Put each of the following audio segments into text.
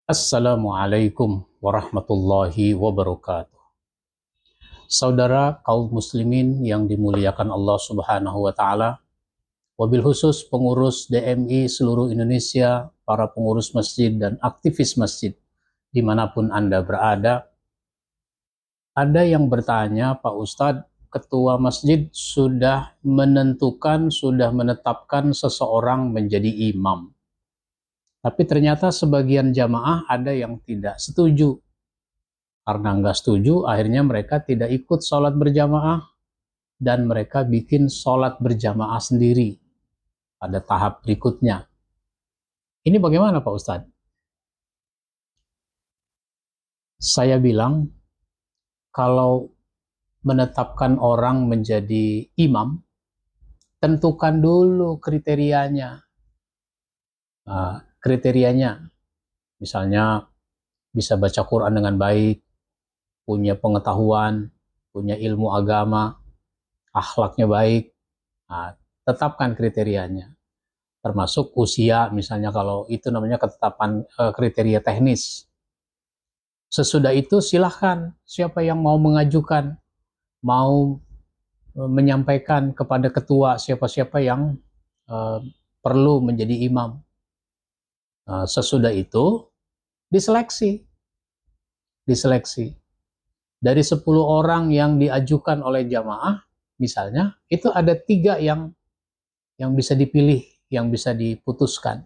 Assalamualaikum warahmatullahi wabarakatuh. Saudara kaum muslimin yang dimuliakan Allah Subhanahu wa taala, wabil khusus pengurus DMI seluruh Indonesia, para pengurus masjid dan aktivis masjid dimanapun Anda berada. Ada yang bertanya, Pak Ustadz, ketua masjid sudah menetapkan seseorang menjadi imam. Tapi ternyata sebagian jamaah ada yang tidak setuju. Karena nggak setuju, akhirnya mereka tidak ikut sholat berjamaah dan mereka bikin sholat berjamaah sendiri pada tahap berikutnya. Ini bagaimana Pak Ustadz? Saya bilang, kalau menetapkan orang menjadi imam, tentukan dulu kriterianya. Kriterianya, misalnya bisa baca Quran dengan baik, punya pengetahuan, punya ilmu agama, akhlaknya baik. Tetapkan kriterianya. Termasuk usia, misalnya kalau itu namanya ketetapan kriteria teknis. Sesudah itu silahkan siapa yang mau mengajukan, mau menyampaikan kepada ketua siapa-siapa yang perlu menjadi imam. Sesudah itu diseleksi. Dari 10 orang yang diajukan oleh jamaah, misalnya, itu ada 3 yang bisa dipilih, yang bisa diputuskan.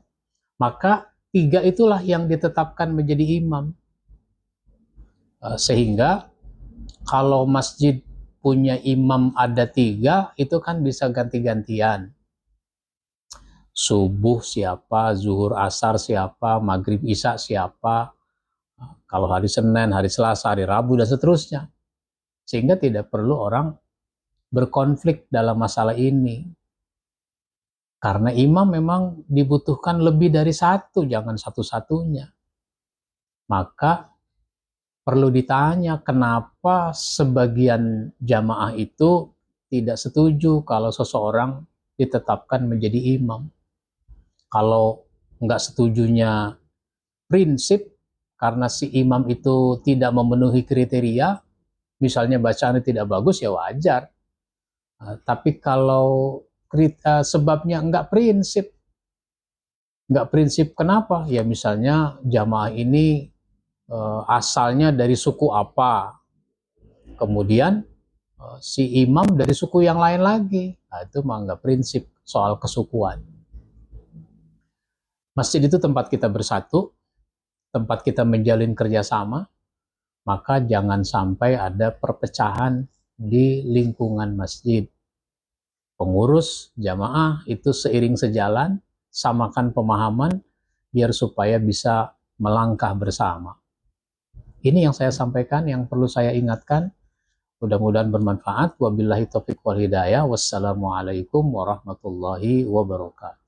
Maka 3 itulah yang ditetapkan menjadi imam. Sehingga kalau masjid punya imam ada 3, itu kan bisa ganti-gantian. Subuh siapa, zuhur asar siapa, maghrib isya siapa, kalau hari Senin, hari Selasa, hari Rabu, dan seterusnya. Sehingga tidak perlu orang berkonflik dalam masalah ini. Karena imam memang dibutuhkan lebih dari 1, jangan satu-satunya. Maka perlu ditanya kenapa sebagian jamaah itu tidak setuju kalau seseorang ditetapkan menjadi imam. Kalau nggak setujunya prinsip, karena si imam itu tidak memenuhi kriteria, misalnya bacaannya tidak bagus, ya wajar. Tapi kalau sebabnya nggak prinsip kenapa? Ya misalnya jamaah ini asalnya dari suku apa, kemudian si imam dari suku yang lain lagi, itu mah nggak prinsip soal kesukuan. Masjid itu tempat kita bersatu, tempat kita menjalin kerjasama, maka jangan sampai ada perpecahan di lingkungan masjid. Pengurus jamaah itu seiring sejalan, samakan pemahaman, biar supaya bisa melangkah bersama. Ini yang saya sampaikan, yang perlu saya ingatkan. Mudah-mudahan bermanfaat. Wabillahi taufiq wal hidayah. Wassalamualaikum warahmatullahi wabarakatuh.